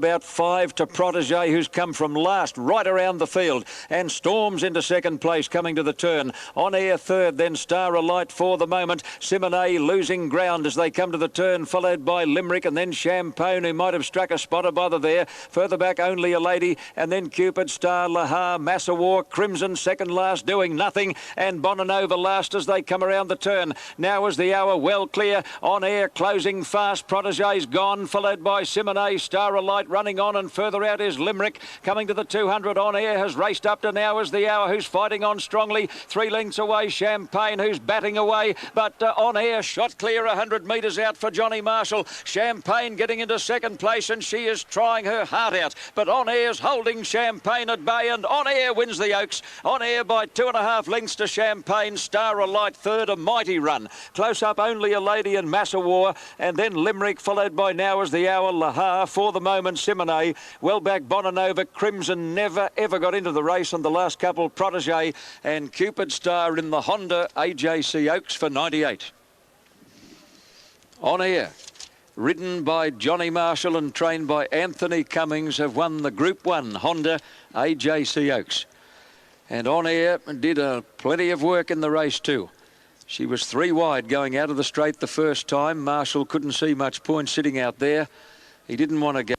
About 5 to Protégé, who's come from last right around the field and storms into second place coming to the turn. On Air third, then Star Alight for the moment. Simone losing ground as they come to the turn, followed by Limerick and then Champagne, who might have struck a spot or bother there. Further back, Only a Lady, and then Cupid, Star, Lahar, Massawar, Crimson second last doing nothing, and Bonanova last as they come around the turn. Now is the hour well clear. On Air closing fast. Protégé's gone, followed by Simone, Star Alight running on, and further out is Limerick coming to the 200. On Air has raced up to Now is the Hour, who's fighting on strongly. 3 lengths away, Champagne, who's batting away, but On Air shot clear 100 metres out for Johnny Marshall. Champagne getting into second place, and she is trying her heart out, but On Air's holding Champagne at bay, and On Air wins the Oaks. On Air by 2.5 lengths to Champagne. Star Alight third, a mighty run. Close up, Only a Lady and Massawar, and then Limerick, followed by Now is the Hour, Lahar for the moment, Simone. Well back, Bonanova. Crimson never ever got into the race, and the last couple, Protégé and Cupid Star in the Honda AJC Oaks for 98. On Air, ridden by Johnny Marshall and trained by Anthony Cummings, have won the Group 1 Honda AJC Oaks. And On Air did plenty of work in the race too. She was 3 wide going out of the straight the first time. Marshall couldn't see much point sitting out there. He didn't want to go.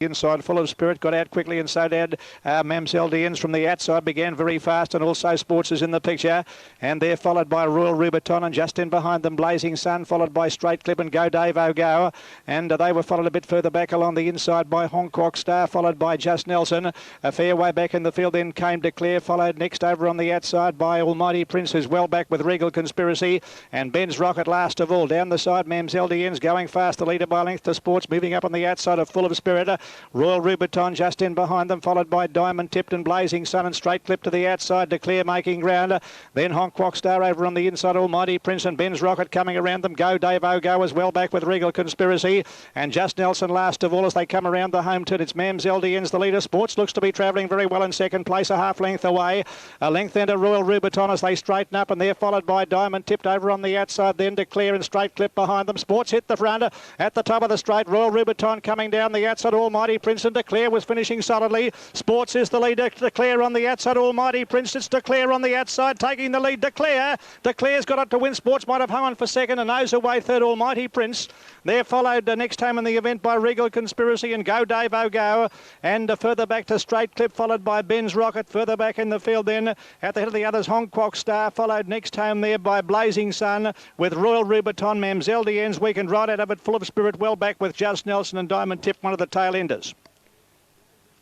Inside, Full of Spirit got out quickly, and so did Mamselle Diens from the outside. Began very fast, and also Sports is in the picture. And they're followed by Royal Rubiton, and just in behind them Blazing Sun, followed by Straight Clip and Go Dave Go. And they were followed a bit further back along the inside by Hancock Star, followed by Just Nelson. A fair way back in the field then came Declare, followed next over on the outside by Almighty Prince, who's well back with Regal Conspiracy. And Ben's Rocket last of all. Down the side, Mamselle Diens going fast, the leader by length to Sports, moving up on the outside of Full of Spirit. Royal Rubiton just in behind them, followed by Diamond Tipped and Blazing Sun, and Straight Clip to the outside. Declare making ground. Then Hancock Star over on the inside, Almighty Prince and Ben's Rocket coming around them. Go Dave Go as well back with Regal Conspiracy. And Just Nelson last of all as they come around the home turn. It's Mamselle Diens, the leader. Sports looks to be travelling very well in second place, a half length away. A length then to Royal Rubiton as they straighten up, and they're followed by Diamond Tipped over on the outside. Then Declare and Straight Clip behind them. Sports hit the front at the top of the straight. Royal Rubiton coming down the outside. Almighty Prince and Declare was finishing solidly. Sports is the leader. Declare on the outside. Almighty Prince. It's Declare on the outside taking the lead. Declare's got up to win. Sports might have hung on for second and nose away third, Almighty Prince. They're followed next home in the event by Regal Conspiracy and Go Dave Go. And further back to Straight Clip, followed by Ben's Rocket. Further back in the field then at the head of the others, Hancock Star, followed next home there by Blazing Sun with Royal Rubiton. Mamselle Diens weakened right out of it. Full of Spirit well back with Just Nelson and Diamond Tip, one of the tail enders.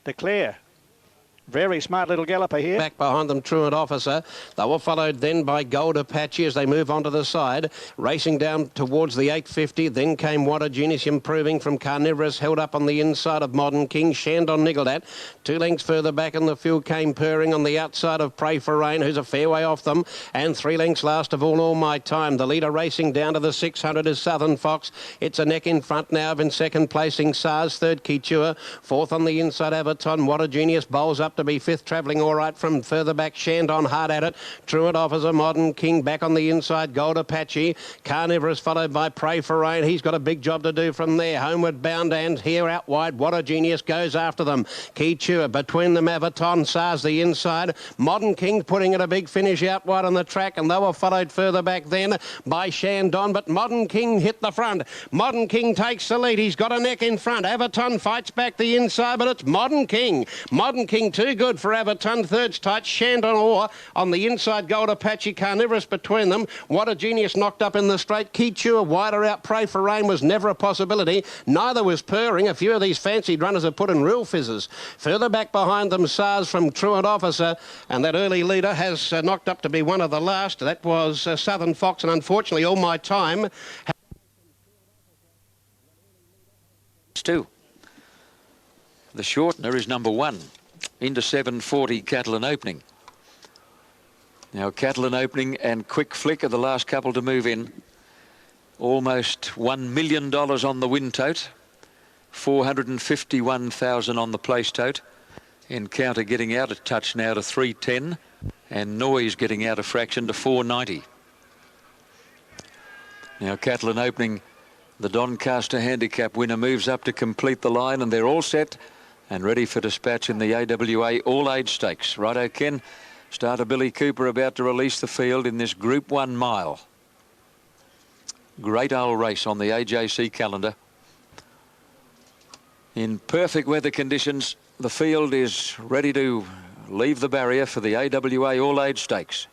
Declare. Very smart little galloper here. Back behind them, Truant Officer. They were followed then by Gold Apache as they move onto the side. Racing down towards the 850. Then came Water Genius improving from Carnivorous, held up on the inside of Modern King. Shandon niggled at. 2 lengths further back in the field came Purring on the outside of Pray for Rain, who's a fair way off them. And 3 lengths last of all My Time. The leader racing down to the 600 is Southern Fox. It's a neck in front now of in second placing SARS. Third, Kichua. Fourth on the inside, Everton. Water Genius bowls up to be fifth, travelling all right from further back. Shandon hard at it. Truant Officer, Modern King back on the inside. Gold Apache. Carnivorous followed by Pray for Rain. He's got a big job to do from there. Homeward bound, and here out wide, Water Genius goes after them. Kichua between them, Everton. SARS the inside. Modern King putting it a big finish out wide on the track, and they were followed further back then by Shandon, but Modern King hit the front. Modern King takes the lead. He's got a neck in front. Everton fights back the inside, but it's Modern King. Modern King too good for Everton. Third's tight. Shandon Orr on the inside. Gold Apache, Carnivorous between them. Water Genius knocked up in the straight. Kichua wider out. Pray for Rain was never a possibility. Neither was Purring. A few of these fancied runners have put in real fizzes. Further back behind them, SARS from Truant Officer, and that early leader has knocked up to be one of the last. That was Southern Fox, and unfortunately All My Time. Two. The shortener is number 1. Into 740 Catalan Opening. Now Catalan Opening and Quick Flick are the last couple to move in. Almost $1 million on the win tote. 451,000 on the place tote. Encounter getting out a touch now to 310. And Noise getting out a fraction to 490. Now Catalan Opening The Doncaster Handicap winner moves up to complete the line, and they're all set and ready for dispatch in the AWA All-Age Stakes. Righto, Ken. Starter Billy Cooper about to release the field in this Group 1 mile. Great old race on the AJC calendar. In perfect weather conditions, the field is ready to leave the barrier for the AWA All-Age Stakes.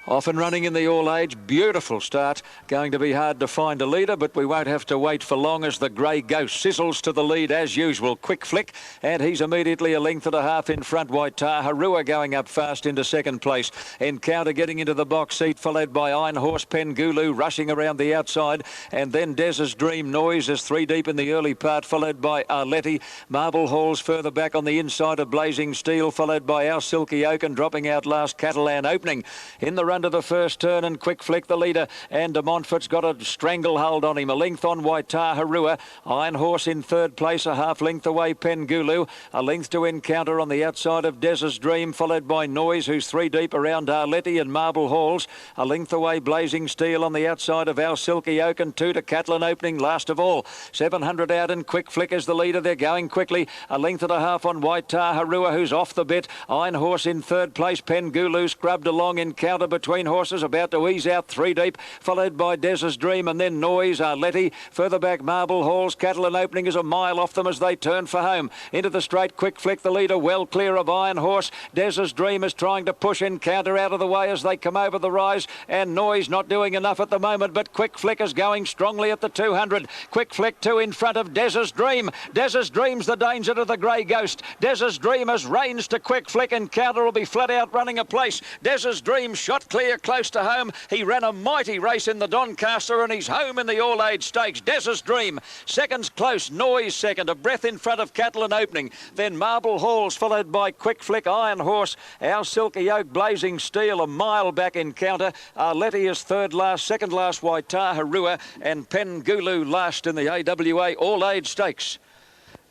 Off and running in the all-age, beautiful start. Going to be hard to find a leader, but we won't have to wait for long as the Grey Ghost sizzles to the lead as usual. Quick Flick, and he's immediately a length and a half in front. White Taharua going up fast into second place. Encounter getting into the box seat, followed by Iron Horse Pengulu rushing around the outside, and then Des's Dream Noise is 3 deep in the early part, followed by Arletti. Marble Halls further back on the inside of Blazing Steel, followed by Our Silky Oak, and dropping out last Catalan Opening. In the run to the first turn, and Quick Flick the leader, and De Montfort's got a stranglehold on him. A length on White Taharua. Iron Horse in third place, a half length away Pengulu. A length to Encounter on the outside of Des's Dream, followed by Noise, who's 3 deep around Arletti and Marble Halls. A length away Blazing Steel on the outside of Our Silky Oak, and 2 to Catalan Opening last of all. 700 out, and Quick Flick is the leader. They're going quickly. A length and a half on White Taharua, who's off the bit. Iron Horse in third place. Pengulu scrubbed along. Encounter between horses, about to ease out 3 deep, followed by Des's Dream, and then Noise, Arletti. Further back, Marble Halls. Catalan Opening is a mile off them as they turn for home. Into the straight, Quick Flick the leader, well clear of Iron Horse. Des's Dream is trying to push Encounter out of the way as they come over the rise, and Noise not doing enough at the moment, but Quick Flick is going strongly at the 200. Quick Flick 2 in front of Des's Dream. Des's Dream's the danger to the Grey Ghost. Des's Dream has reins to Quick Flick. Encounter will be flat out running a place. Des's Dream shot clear close to home. He ran a mighty race in the Doncaster, and he's home in the All-Age Stakes. Des's Dream, seconds close. Noise second, a breath in front of Catalan Opening. Then Marble Halls, followed by Quick Flick, Iron Horse, Our Silky Oak, Blazing Steel, a mile back Encounter. Arletti is third last, second last White Taharua, and Pengulu last in the AWA All-Age Stakes.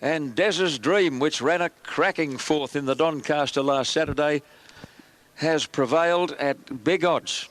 And Des's Dream, which ran a cracking fourth in the Doncaster last Saturday, has prevailed at big odds.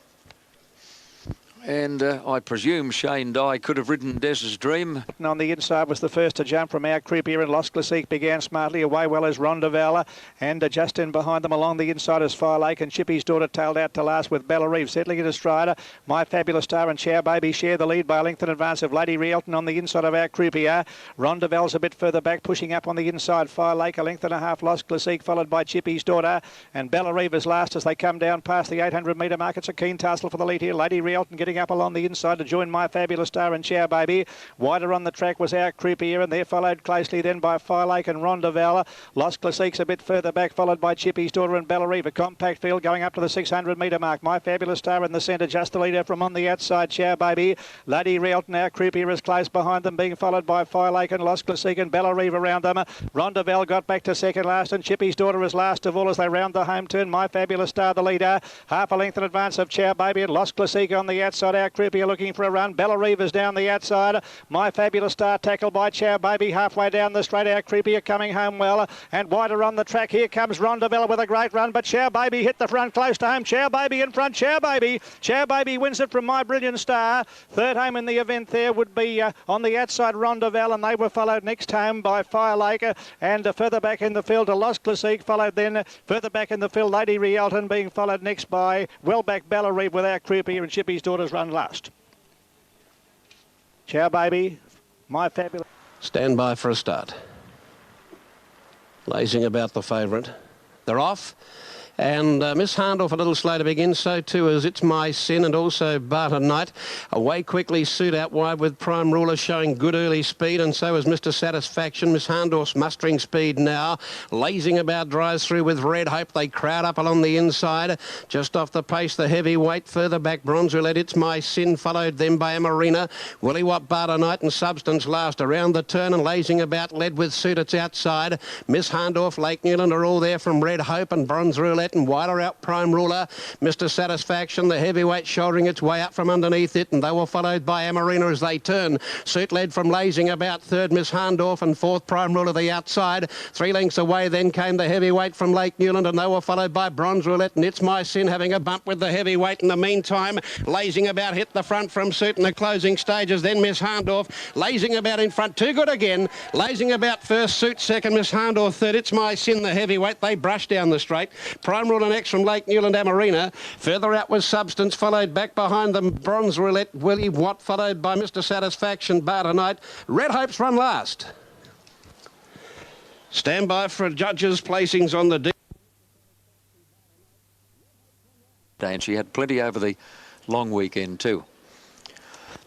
And I presume Shane Dye could have ridden Des's Dream. On the inside was the first to jump from Our Croupier, and Lost Classique began smartly. Away well as Rondeval, and just in behind them along the inside is Fire Lake, and Chippy's Daughter tailed out to last with Bella Reeve settling into Strider. My Fabulous Star and Chow Baby share the lead by a length in advance of Lady Rielton on the inside of Our Croupier. Rondeval's a bit further back, pushing up on the inside. Fire Lake a length and a half. Lost Classique followed by Chippy's Daughter, and Bella Reeve is last as they come down past the 800 metre mark. It's a keen tussle for the lead here. Lady Rielton getting up along the inside to join My Fabulous Star and Chow Baby. Wider on the track was Our Croupier, and they're followed closely then by Fire Lake and Rondeval. Lost Classique's a bit further back, followed by Chippy's Daughter and Bella Reeve. A compact field going up to the 600 metre mark. My Fabulous Star in the centre, just the leader from on the outside, Chow Baby. Lady Rielton, Our Croupier is close behind them, being followed by Fire Lake and Lost Classique and Bella Reeve around them. Rondeval got back to second last, and Chippy's Daughter is last of all as they round the home turn. My Fabulous Star the leader, half a length in advance of Chow Baby, and Lost Classique on the outside. Our Croupier looking for a run. Bella Reeve is down the outside. My Fabulous Star tackled by Chow Baby halfway down the straight. Our Croupier coming home well, and wider on the track. Here comes Rondeval with a great run, but Chow Baby hit the front close to home. Chow Baby in front. Chow Baby wins it from My Brilliant Star. Third home in the event there would be on the outside Rondeval, and they were followed next home by Fire Lake, and further back in the field to Lost Classique, followed then further back in the field Lady Rielton, being followed next by well back Bella Reeve with Our Croupier, and Chippy's Daughter's run last. Chow Baby, My Fabulous. Stand by for a start. Lazing about the favourite. They're off. And Miss Harndorf a little slow to begin, so too is It's My Sin and also Barter Knight. Away quickly, Suit out wide with Prime Ruler showing good early speed, and so is Mr. Satisfaction. Miss Harndorf's mustering speed now. Lazing about drives through with Red Hope. They crowd up along the inside. Just off the pace, the heavyweight. Further back, Bronze Roulette, It's My Sin, followed then by Amarina. Willie Watt, Barter Knight and Substance last. Around the turn and lazing about, led with Suit, it's outside. Miss Harndorf, Lake Newland are all there from Red Hope and Bronze Roulette. Roulette, and wider out Prime Ruler. Mr. Satisfaction, the heavyweight, shouldering its way up from underneath it, and they were followed by Amarina as they turn. Suit led from Lazing about third, Miss Harndorf, and fourth, Prime Ruler the outside. 3 lengths away then came the heavyweight from Lake Newland, and they were followed by Bronze Roulette, and It's My Sin having a bump with the heavyweight. In the meantime, Lazing About hit the front from Suit in the closing stages, then Miss Harndorf. Lazing About in front, too good again. Lazing About first, Suit second, Miss Harndorf third. It's My Sin, the heavyweight. They brushed down the straight. Prime Ruler next from Lake Newland, Amarina. Further out was Substance, followed back behind them Bronze Roulette, Willie Watt, followed by Mr. Satisfaction, Barter Knight. Red Hopes run last. Stand by for judges' placings on the D. And she had plenty over the long weekend too.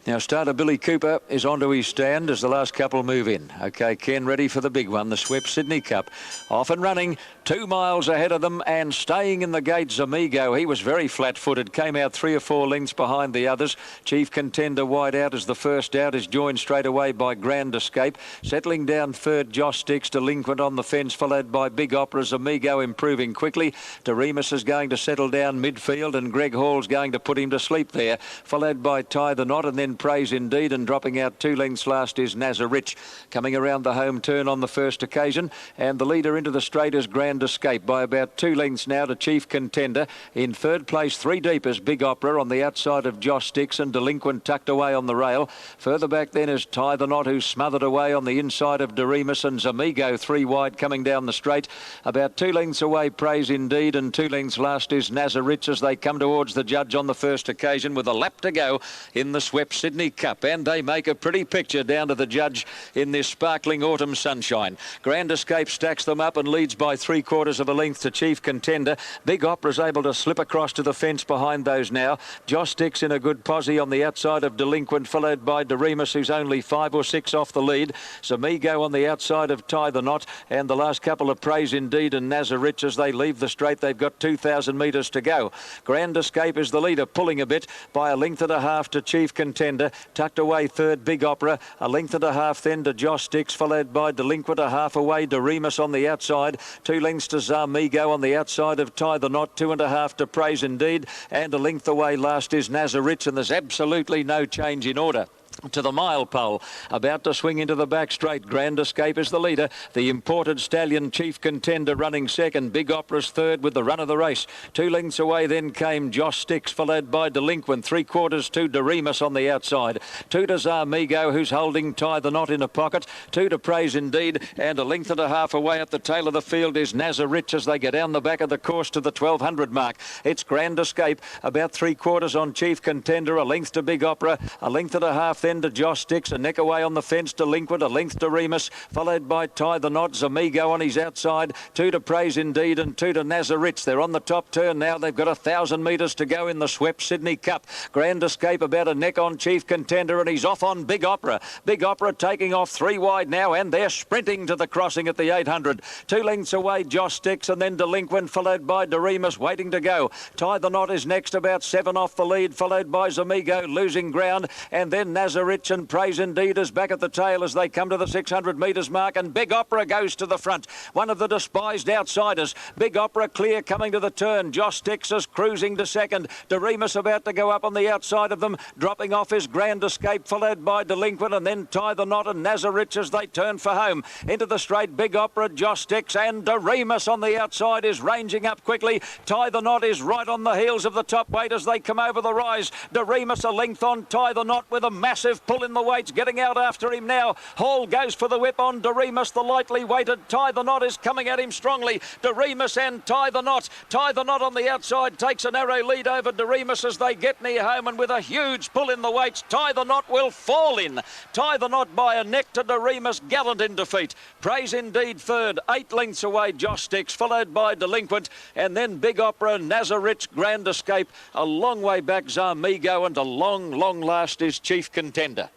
Now, starter Billy Cooper is onto his stand as the last couple move in. OK, Ken ready for the big one, the Swept Sydney Cup. Off and running, 2 miles ahead of them and staying in the gates, Amigo. He was very flat-footed, came out 3 or 4 lengths behind the others. Chief Contender wide out as the first out, is joined straight away by Grand Escape. Settling down third, Josh Sticks, Delinquent on the fence, followed by Big Opera's Amigo improving quickly. Doremus is going to settle down midfield and Greg Hall's going to put him to sleep there, followed by Tie the Knot and then Praise Indeed, and dropping out 2 lengths last is Nazarich. Coming around the home turn on the first occasion, and the leader into the straight is Grand Escape by about 2 lengths now to Chief Contender. In third place, 3 deep is Big Opera on the outside of Josh Sticks, and Delinquent tucked away on the rail. Further back then is Tie the Knot, who's smothered away on the inside of Doremus, and Zamigo 3 wide coming down the straight. About 2 lengths away, Praise Indeed, and 2 lengths last is Nazarich as they come towards the judge on the first occasion with a lap to go in the Swept Sydney Cup. And they make a pretty picture down to the judge in this sparkling autumn sunshine. Grand Escape stacks them up and leads by 3/4 of a length to Chief Contender. Big Opera's able to slip across to the fence behind those now. Josh Sticks in a good posse on the outside of Delinquent, followed by Doremus, who's only 5 or 6 off the lead. Zamigo on the outside of Tie the Knot, and the last couple of Praise Indeed and Nazarich as they leave the straight. They've got 2,000 metres to go. Grand Escape is the leader, pulling a bit by a length and a half to Chief Contender. Tucked away third, Big Opera. A length and a half then to Josh Sticks, followed by Delinquent. A half away, Doremus on the outside. 2 lengths to Zamigo on the outside of Tie the Knot. 2.5 to Praise Indeed. And a length away last is Nazarich, and there's absolutely no change in order. To the mile pole, about to swing into the back straight. Grand Escape is the leader. The imported stallion Chief Contender running second. Big Opera's third with the run of the race. 2 lengths away then came Josh Sticks, followed by Delinquent. 3/4 to Doremus on the outside. 2 to Zamigo, who's holding Tie the Knot in a pocket. 2 to Praise Indeed, and a length and a half away at the tail of the field is Nazarich as they go down the back of the course to the 1200 mark. It's Grand Escape, about 3/4 on Chief Contender. A length to Big Opera. A length and a half then to Josh Sticks, a neck away on the fence, Delinquent, a length to Remus, followed by Tie the Knot, Zamigo on his outside, 2 to Praise Indeed and 2 to Nazarich. They're on the top turn now. They've got 1,000 metres to go in the Swept Sydney Cup. Grand Escape about a neck on Chief Contender, and he's off on Big Opera. Big Opera taking off 3 wide now, and they're sprinting to the crossing at the 800. 2 lengths away, Josh Sticks, and then Delinquent, followed by Doremus, waiting to go. Tie the Knot is next, about 7 off the lead, followed by Zamigo, losing ground, and then Nazarich and Praise Indeed is back at the tail as they come to the 600 metres mark, and Big Opera goes to the front. One of the despised outsiders. Big Opera clear coming to the turn. Josh Sticks is cruising to second. Doremus about to go up on the outside of them. Dropping off is Grand Escape, followed by Delinquent, and then Tie the Knot and Nazarich as they turn for home. Into the straight, Big Opera, Josh Sticks, and Doremus on the outside is ranging up quickly. Tie the Knot is right on the heels of the top weight as they come over the rise. Doremus a length on Tie the Knot with a massive pull in the weights, getting out after him now. Hall goes for the whip on Doremus, the lightly weighted. Tie the Knot is coming at him strongly. Doremus and Tie the Knot. Tie the Knot on the outside takes a narrow lead over Doremus as they get near home, and with a huge pull in the weights, Tie the Knot will fall in. Tie the Knot by a neck to Doremus, gallant in defeat. Praise Indeed third, 8 lengths away, Josh Sticks, followed by Delinquent, and then Big Opera, Nazarich, Grand Escape. A long way back, Zamigo, and a long last is Chief Contender.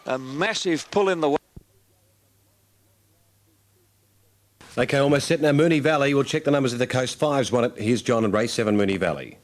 A massive pull in the way. OK, almost set now. Moonee Valley. We'll check the numbers of the Coast 5's won it. Here's John and race 7, Moonee Valley.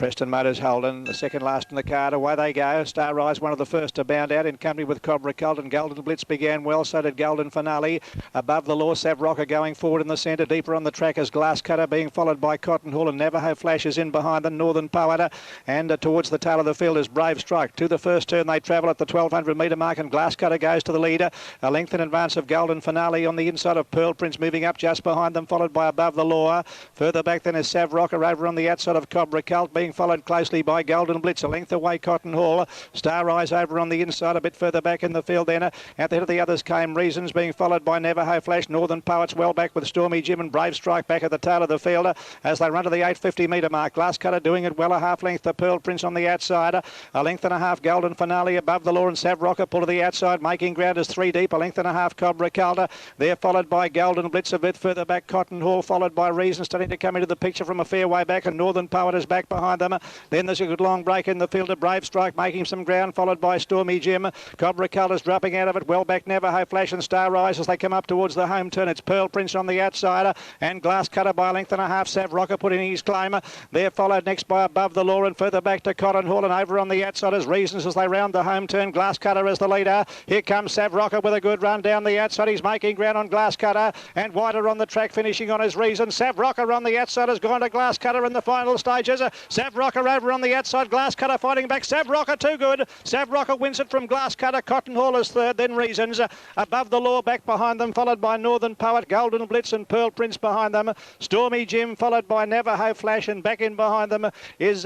Preston Motors Holden, the second last in the card. Away they go. Star Rise, one of the first to bound out in company with Cobra Cult, and Golden Blitz began well. So did Golden Finale. Above the law, Sav Rocker going forward in the centre. Deeper on the track is Glass Cutter, being followed by Cotton Hall, and Navajo flashes in behind them. Northern Poeta, and towards the tail of the field is Brave Strike. To the first turn they travel at the 1200 metre mark, and Glass Cutter goes to the leader. A length in advance of Golden Finale on the inside of Pearl Prince, moving up just behind them, followed by Above the Law. Further back then is Sav Rocker over on the outside of Cobra Cult, being followed closely by Golden Blitz. A length away Cotton Hall. Star Rise over on the inside, a bit further back in the field then. At the head of the others came Reasons, being followed by Navajo Flash. Northern Poets well back with Stormy Jim and Brave Strike back at the tail of the field as they run to the 850 metre mark. Glass Cutter doing it well, a half length to Pearl Prince on the outside. A length and a half Golden Finale. Above the Law and Sav Rocker pull to the outside, making ground is 3 deep. A length and a half Cobra Calder. They're followed by Golden Blitz a bit further back. Cotton Hall followed by Reason, starting to come into the picture from a fair way back, and Northern Poet is back behind them. Then there's a good long break in the field of Brave Strike, making some ground, followed by Stormy Jim. Cobra Colours dropping out of it, well back Navajo Flash and Star Rise as they come up towards the home turn. It's Pearl Prince on the outside, and Glass Cutter by a length and a half. Sav Rocker put in his claim. They're followed next by Above the Law, and further back to Cotton Hall, and over on the outside is Reasons as they round the home turn. Glass Cutter is the leader. Here comes Sav Rocker with a good run down the outside. He's making ground on Glass Cutter, and wider on the track, finishing on his Reason. Sav Rocker on the outside has gone to Glass Cutter in the final stages. Sav Rocker over on the outside. Glass Cutter fighting back. Sav Rocker too good. Sav Rocker wins it from Glass Cutter. Cotton Hall is third, then Reasons. Above the Law back behind them, followed by Northern Poet, Golden Blitz and Pearl Prince behind them. Stormy Jim followed by Navajo Flash, and back in behind them is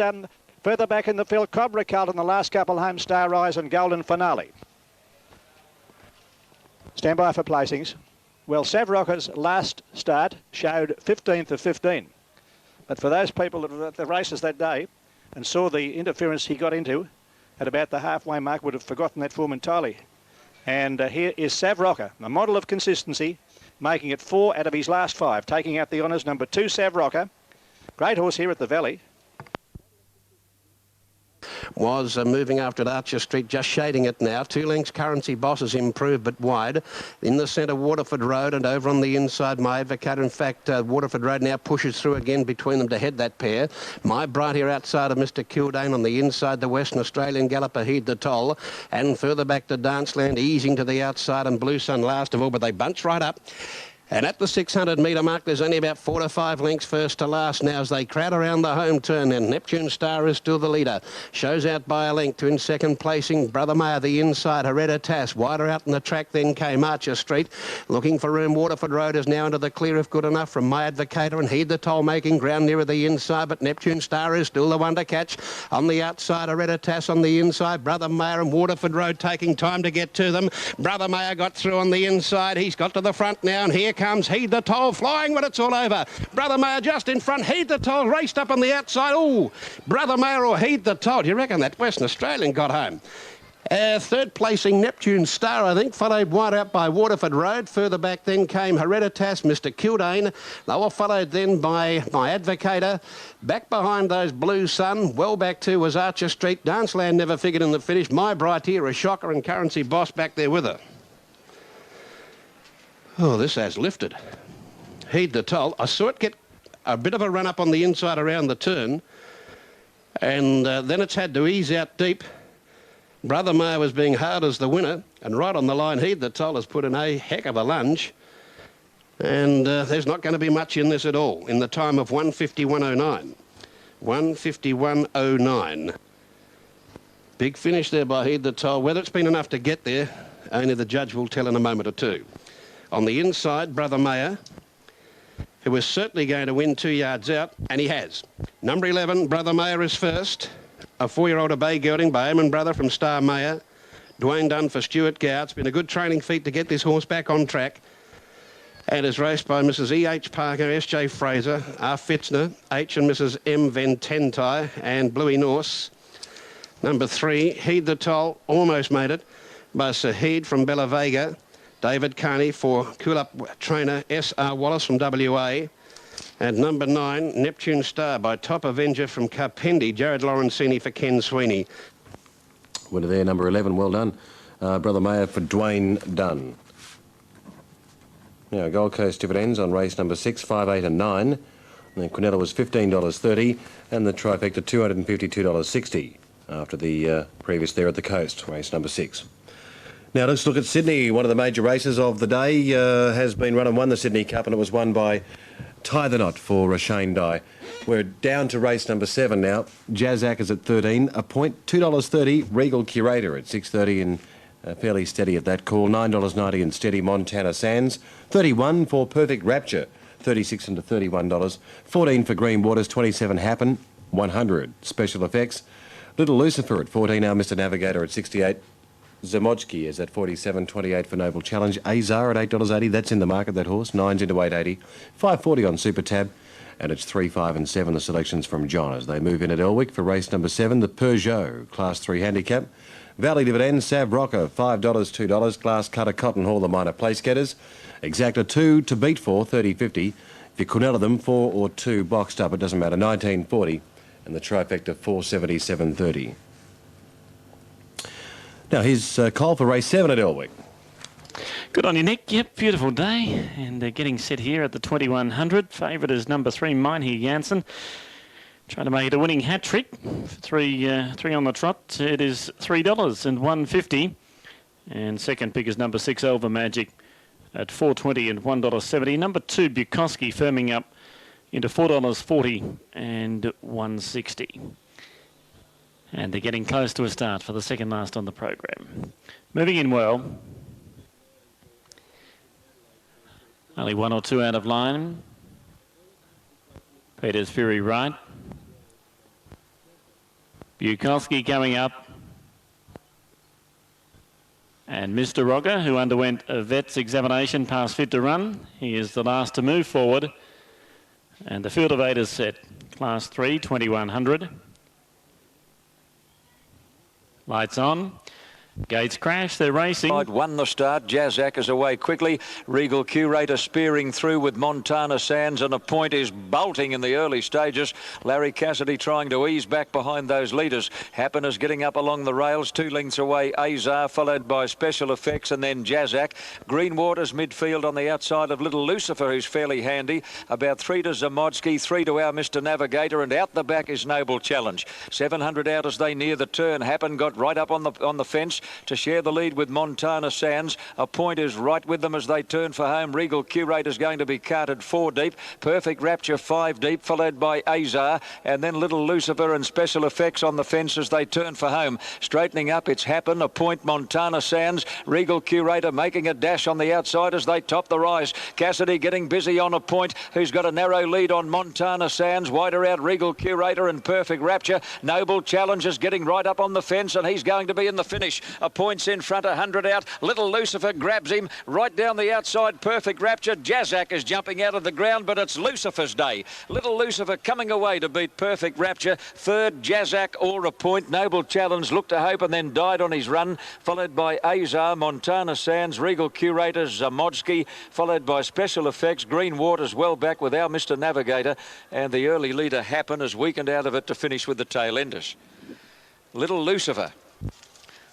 further back in the field Cobra Cult, and the last couple home Star Rise and Golden Finale. Stand by for placings. Well, Sav Rocker's last start showed 15th of 15. But for those people that were at the races that day and saw the interference he got into at about the halfway mark would have forgotten that form entirely. And here is Sav Rocker, a model of consistency, making it 4 out of his last 5, taking out the honours. Number 2, Sav Rocker. Great horse here at the Valley. Was moving after at Archer Street, just shading it now. 2 lengths Currency Boss has improved but wide. In the centre, Waterford Road, and over on the inside, My Advocate. In fact, Waterford Road now pushes through again between them to head that pair. My Bright here outside of Mr. Kildane. On the inside, the Western Australian Galloper, Heed the Toll. And further back to Danceland, easing to the outside, and Blue Sun last of all, but they bunch right up. And at the 600 metre mark, there's only about 4 to 5 lengths first to last now as they crowd around the home turn. And Neptune Star is still the leader. Shows out by a length to in second placing Brother Mayer, the inside. Hereditas wider out in the track, then came Archer Street. Looking for room. Waterford Road is now into the clear if good enough from My Advocator, and Heed the Toll making ground nearer the inside. But Neptune Star is still the one to catch. On the outside, Hereditas on the inside. Brother Mayer and Waterford Road taking time to get to them. Brother Mayer got through on the inside. He's got to the front now, and here comes Heed the Toll flying when it's all over. Brother Mayer just in front. Heed the Toll raced up on the outside. Oh, Brother Mayer or Heed the Toll. Do you reckon that Western Australian got home? Third placing Neptune Star, I think, followed wide out by Waterford Road. Further back then came Hereditas, Mr. Kildane. They were followed then by My Advocator. Back behind those Blue Sun, well back too was Archer Street. Danceland never figured in the finish. My Bright here, a shocker, and Currency Boss back there with her. Oh, this has lifted. Heed the Toll. I saw it get a bit of a run up on the inside around the turn, and then it's had to ease out deep. Brother Mayer was being hard as the winner, and right on the line, Heed the Toll has put in a heck of a lunge, and there's not going to be much in this at all in the time of 1:51.09. 1:51.09. Big finish there by Heed the Toll. Whether it's been enough to get there, only the judge will tell in a moment or two. On the inside, Brother Mayer, who was certainly going to win 2 yards out, and he has. Number 11, Brother Mayer is first. A 4-year-old Obey Gelding by Eamon Brother from Star Mayer. Dwayne Dunn for Stuart Gow. It's been a good training feat to get this horse back on track. And is raced by Mrs. E.H. Parker, S.J. Fraser, R. Fitzner, H. and Mrs. M. Vententai, and Bluey Norse. Number 3, Heed the Toll, almost made it, by Sir Heed from Bella Vega. David Carney for Cool-Up trainer S.R. Wallace from WA. And number 9, Neptune Star by Top Avenger from Carpendi, Jared Lorenzini for Ken Sweeney. Winner there, number 11, well done. Brother Mayer for Dwayne Dunn. Now, Gold Coast dividends on race number 6, 5, 8 and 9. And Quinella was $15.30 and the trifecta $252.60 after the previous there at the Coast, race number 6. Now let's look at Sydney. One of the major races of the day has been run and won the Sydney Cup, and it was won by Tie the Knot for Shane Dye. We're down to race number 7 now. Jazzac is at 13, a point, $2.30. Regal Curator at 6.30 and fairly steady at that call. $9.90 and steady Montana Sands. 31 for Perfect Rapture, 36 into $31. 14 for Green Waters, 27 Happen, 100. Special Effects. Little Lucifer at 14 now. Mr Navigator at 68. Zamojki is at 47.28 for Noble Challenge. Azar at $8.80. That's in the market, that horse. 9's into $8.80. 5.40 on Super Tab. And it's 3, 5 and 7, the selections from John as they move in at Elwick for race number 7, the Peugeot Class 3 Handicap. Valley Dividend, Sav Rocker, $5, $2. Glass Cutter, Cotton Hall, the minor place getters. Exacta 2 to beat for, 30.50. If you Quinella them, 4 or 2 boxed up, it doesn't matter, 19.40. And the trifecta, 477.30. Now here's Cole for race 7 at Elwick. Good on you, Nick. Yep, beautiful day. And getting set here at the 2100. Favourite is number 3, Meinhe Janssen. Trying to make it a winning hat trick. Three on the trot. It is $3 and $1.50. And second pick is number 6, Elva Magic at $4.20 and $1.70. Number 2, Bukowski, firming up into $4.40 and $1.60. And they're getting close to a start for the second last on the program. Moving in well. Only 1 or 2 out of line. Peter's Fury right. Bukowski coming up. And Mr. Rocker, who underwent a vet's examination, passed fit to run. He is the last to move forward. And the field of 8 is set. Class 3, 2100. Lights on. Gates crash, they're racing. Won the start. Jazzac is away quickly. Regal Curator spearing through with Montana Sands, and a point is bolting in the early stages. Larry Cassidy trying to ease back behind those leaders. Happen is getting up along the rails, 2 lengths away. Azar followed by Special Effects and then Jazzac. Green Waters midfield on the outside of Little Lucifer, who's fairly handy. About 3 to Zamojki, 3 to our Mr Navigator, and out the back is Noble Challenge. 700 out as they near the turn. Happen got right up on the fence to share the lead with Montana Sands. A point is right with them as they turn for home. Regal Curator is going to be carted 4 deep. Perfect Rapture 5 deep, followed by Azar, and then Little Lucifer and Special Effects on the fence as they turn for home. Straightening up, it's Happen, a point Montana Sands. Regal Curator making a dash on the outside as they top the rise. Cassidy getting busy on a point, who's got a narrow lead on Montana Sands. Wider out Regal Curator and Perfect Rapture. Noble Challenge is getting right up on the fence, and he's going to be in the finish. A point's in front, 100 out. Little Lucifer grabs him right down the outside. Perfect Rapture. Jazzac is jumping out of the ground, but it's Lucifer's day. Little Lucifer coming away to beat Perfect Rapture. Third, Jazzac or a point. Noble Challenge looked to hope and then died on his run, followed by Azar, Montana Sands, Regal Curator, Zamojki, followed by Special Effects. Green Waters well back with our Mr Navigator, and the early leader Happen has weakened out of it to finish with the tail enders. Little Lucifer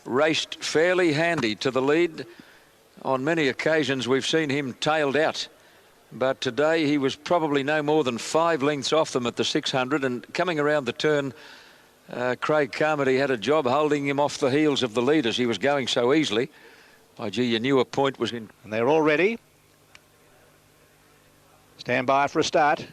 raced fairly handy to the lead. On many occasions we've seen him tailed out, but today he was probably no more than 5 lengths off them at the 600, and coming around the turn, Craig Carmody had a job holding him off the heels of the leaders. He was going so easily. Oh gee, you knew a point was in. And they're all ready. Stand by for a start.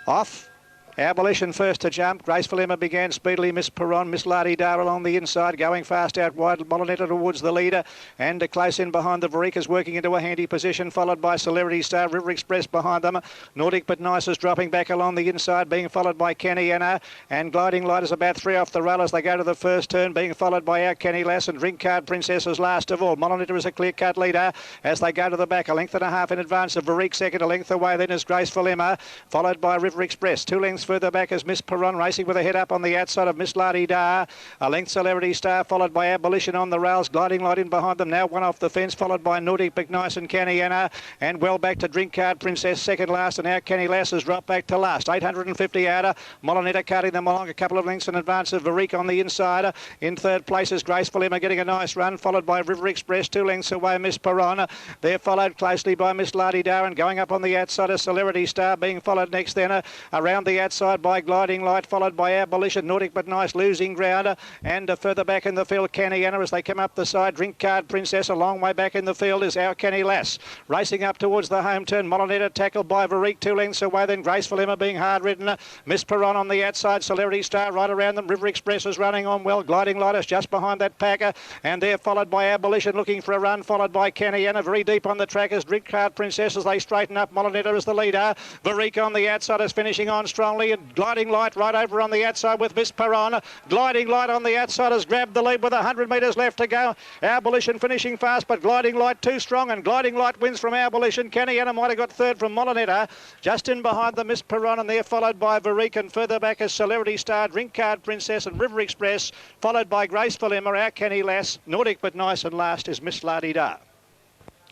Off. Abolition first to jump. Graceful Emma began speedily. Miss Perron, Miss Lardy Dar along the inside, going fast out wide. Molinetta towards the leader, and close in behind the Verikas, working into a handy position, followed by Celebrity Star. River Express behind them. Nordic But Nice is dropping back along the inside, being followed by Kenny Anna, and Gliding Light is about 3 off the rail as they go to the first turn, being followed by our Kenny Lass, and Drink Card Princess is last of all. Molinetta is a clear-cut leader as they go to the back, 1.5 lengths in advance of Verikas. Second, a length away then is Graceful Emma, followed by River Express. 2 lengths Further back is Miss Perron racing with a head up on the outside of Miss Lardy Dar. A length Celebrity Star followed by Abolition on the rails. Gliding Light in behind them. Now one off the fence followed by Nordic McNice and Caniana. And well back to Drink Card Princess second last. And now Kenny Lass has dropped back to last. 850 outer. Molinetta carting them along a couple of lengths in advance of Varique on the inside. In third place is Graceful Emma getting a nice run followed by River Express. 2 lengths away Miss Perron. They're followed closely by Miss Lardy Dar and going up on the outside of Celebrity Star being followed next then around the outside by Gliding Light followed by Abolition. Nordic but nice losing ground and further back in the field Caniana as they come up the side. Drink Card Princess a long way back in the field is our Kenny Lass racing up towards the home turn. Molinetta tackled by Varique 2 lengths away then Graceful Emma being hard ridden. Miss Perron on the outside. Celebrity Star right around them. River Express is running on well. Gliding Light is just behind that packer and they're followed by Abolition looking for a run followed by Caniana. Very deep on the track is Drink Card Princess as they straighten up. Molinetta is the leader. Varique on the outside is finishing on strongly and Gliding Light right over on the outside with Miss Perron. Gliding Light on the outside has grabbed the lead with 100 metres left to go. Abolition finishing fast but Gliding Light too strong and Gliding Light wins from Abolition. Caniana might have got third from Molinetta. Just in behind them Miss Perron and they're followed by Varique and further back is Celebrity Star, Drink Card Princess and River Express followed by Graceful Emma, our Kenny Lass, Nordic but nice and last is Miss Lardy Dar.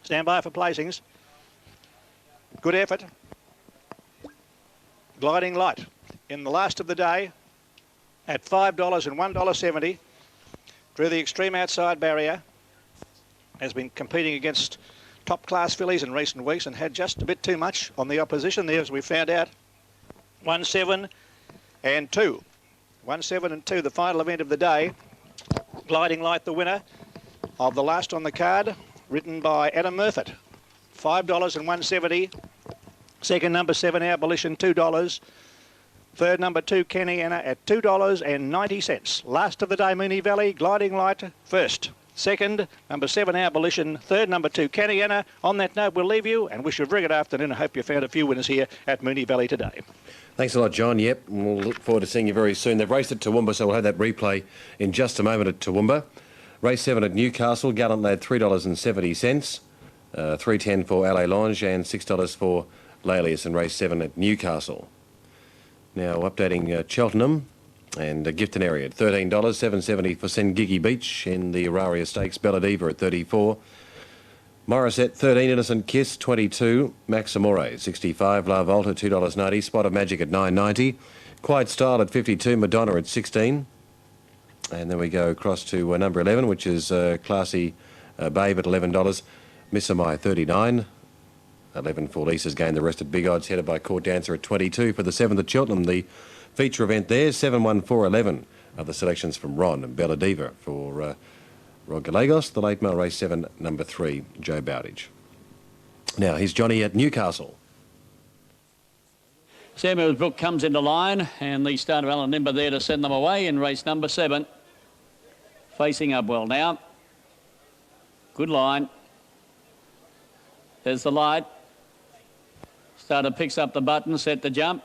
Stand by for placings. Good effort. Gliding Light in the last of the day at $5 and $1.70 drew the extreme outside barrier. Has been competing against top class fillies in recent weeks and had just a bit too much on the opposition there as we found out. 1-7 and 2. 1-7 and 2, the final event of the day. Gliding Light the winner of the last on the card, ridden by Adam Murfitt. $5 and $1.70. Second number 7 Abolition $2. Third number 2 Caniana at $2.90. Last of the day Moonee Valley, Gliding Light first. Second, number 7 Abolition. Third, number 2 Caniana. On that note, we'll leave you and wish you a very good afternoon. I hope you found a few winners here at Moonee Valley today. Thanks a lot, John. Yep, and we'll look forward to seeing you very soon. They've raced at Toowoomba, so we'll have that replay in just a moment at Toowoomba. Race 7 at Newcastle, Gallant Lad $3.70, $3.10 for LA Longe and $6 for Lalius in race 7 at Newcastle. Now updating Cheltenham and Gifton area at $13, $7.70 for Sengigi Beach in the Auraria Stakes, Bella Diva at $34. Morris at 13, Innocent Kiss 22, Maximore 65, La Volta $2.90, Spot of Magic at $9.90, Quiet Style at 52, Madonna at 16, and then we go across to number 11, which is Classy Babe at $11, Missamai 39, 11 for Lisa's Game, the rest at big odds, headed by Court Dancer at 22 for the 7th at Cheltenham, the feature event there, 7-1-4-11 are the selections from Ron and Bella Diva for Rod Gallegos, the late mail race 7, number 3, Joe Bowditch. Now, here's Johnny at Newcastle. Samuel Brook comes into line and the start of Alan Nimber there to send them away in race number 7. Facing up well now. Good line. There's the light. Starter picks up the button, set to jump.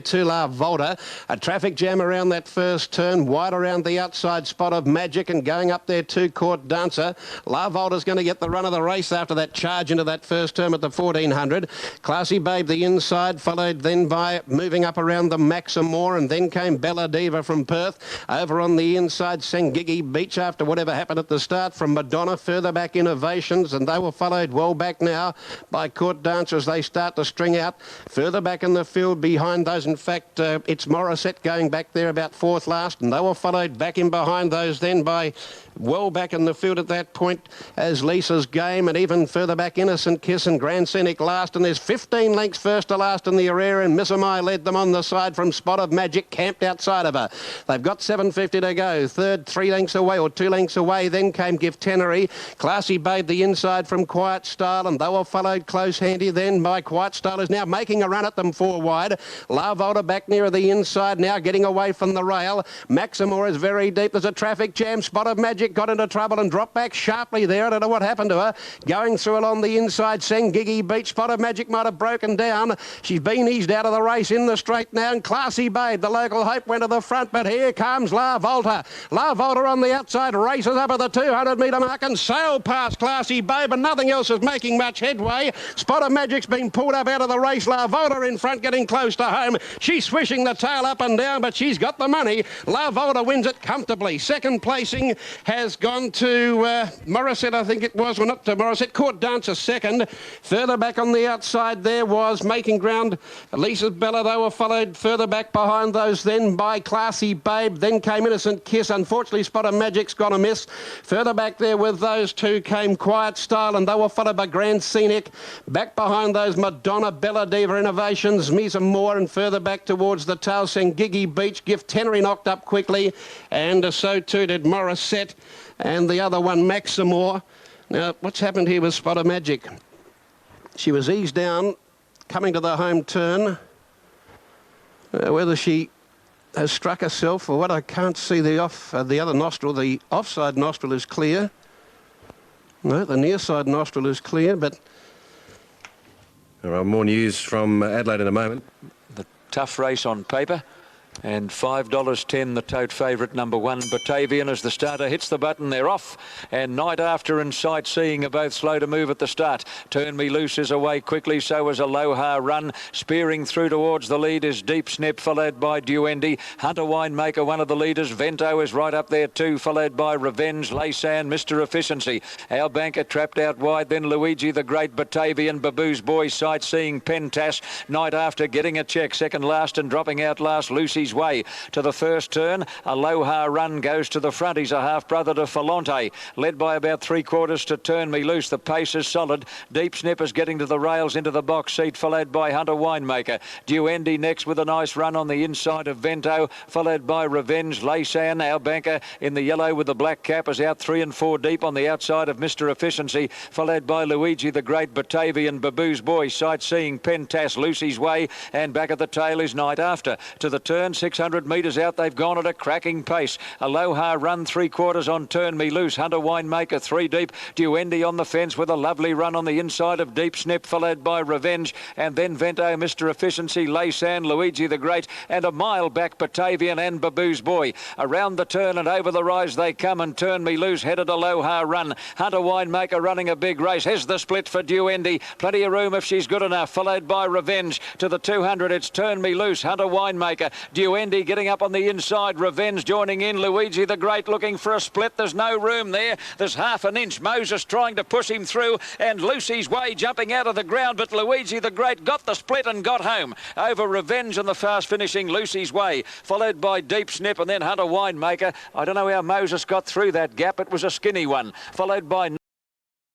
To La Volta, a traffic jam around that first turn, wide around the outside, Spot of Magic and going up there to Court Dancer. La Volta's going to get the run of the race after that charge into that first turn at the 1400. Classy Babe the inside, followed then by moving up around the Maximore, and then came Bella Diva from Perth. Over on the inside, Sengigi Beach after whatever happened at the start from Madonna. Further back Innovations, and they were followed well back now by Court Dancer as they start to string out. Further back in the field behind those, in fact, it's Morissette going back there about 4th last, and they were followed back in behind those then by well back in the field at that point as Lisa's Game, and even further back Innocent Kiss and Grand Scenic last, and there's 15 lengths first to last in the area, and Missamai led them on the side from Spot of Magic camped outside of her. They've got 7.50 to go. Third, 3 lengths away or 2 lengths away, then came Giftenery. Classy Babe the inside from Quiet Style, and they were followed close handy then by Quiet Style, is now making a run at them 4 wide. La Volta back near the inside now, getting away from the rail. Maximore is very deep. There's a traffic jam. Spot of Magic got into trouble and dropped back sharply there. I don't know what happened to her. Going through along the inside, Sengigi Beach. Spot of Magic might have broken down. She's been eased out of the race in the straight now, and Classy Babe, the local hope, went to the front, but here comes La Volta. La Volta on the outside races up at the 200-metre mark and sailed past Classy Babe, and nothing else is making much headway. Spot of Magic's been pulled up out of the race. La Volta in front, getting close to home. She's swishing the tail up and down, but she's got the money. La Volta wins it comfortably. Second placing has gone to Morissette, I think it was. Well, not to Morissette. Court Dancer second. Further back on the outside there was Making Ground. Lisa's Bella, they were followed further back behind those then by Classy Babe. Then came Innocent Kiss. Unfortunately, Spot of Magic's got a miss. Further back there with those two came Quiet Style, and they were followed by Grand Scenic. Back behind those Madonna, Bella Diva Innovations, Misa Moore, and further back towards the tail, Sangigi Beach. Gift Tenery knocked up quickly, and so too did Morissette, and the other one, Maximore. Now, what's happened here with Spot of Magic? She was eased down, coming to the home turn. Whether she has struck herself or what, I can't see the other nostril. The offside nostril is clear. No, the near side nostril is clear, but... There are more news from Adelaide in a moment. The tough race on paper. And $5.10 the tote favourite, number 1 Batavian. As the starter hits the button, they're off. And Night After and Sightseeing are both slow to move at the start. Turn Me Loose is away quickly, so is Aloha Run. Spearing through towards the lead is Deep Snip, followed by Duendi. Hunter Winemaker, one of the leaders. Vento is right up there too, followed by Revenge, Laysan, Mr. Efficiency. Our Banker trapped out wide, then Luigi the Great, Batavian, Baboo's Boy, Sightseeing, Pentas. Night After getting a check, second last and dropping out last, Lucy's Way to the first turn. Aloha Run goes to the front. He's a half-brother to Falonte, led by about 3/4 to Turn Me Loose. The pace is solid. Deep Snip is getting to the rails into the box seat, followed by Hunter Winemaker. Duendi next with a nice run on the inside of Vento, followed by Revenge. Laysan, our banker in the yellow with the black cap, is out 3 and 4 deep on the outside of Mr. Efficiency, followed by Luigi the Great, Batavian, Baboo's Boy, Sightseeing, Pentas, Lucy's Way, and back at the tail is Night After. To the turn, 600 metres out, they've gone at a cracking pace. Aloha Run 3/4 on Turn Me Loose. Hunter Winemaker 3 deep. Duendi on the fence with a lovely run on the inside of Deep Snip, followed by Revenge, and then Vento, Mr. Efficiency, Laysan, Luigi the Great, and a mile back Batavian and Baboo's Boy. Around the turn and over the rise they come, and Turn Me Loose headed Aloha Run. Hunter Winemaker running a big race. Here's the split for Duendi. Plenty of room if she's good enough, followed by Revenge. To the 200, it's Turn Me Loose, Hunter Winemaker. Duendi getting up on the inside. Revenge joining in. Luigi the Great looking for a split. There's no room there. There's half an inch. Moses trying to push him through, and Lucy's Way jumping out of the ground, but Luigi the Great got the split and got home over Revenge and the fast finishing Lucy's Way, followed by Deep Snip and then Hunter Winemaker. I don't know how Moses got through that gap. It was a skinny one, followed by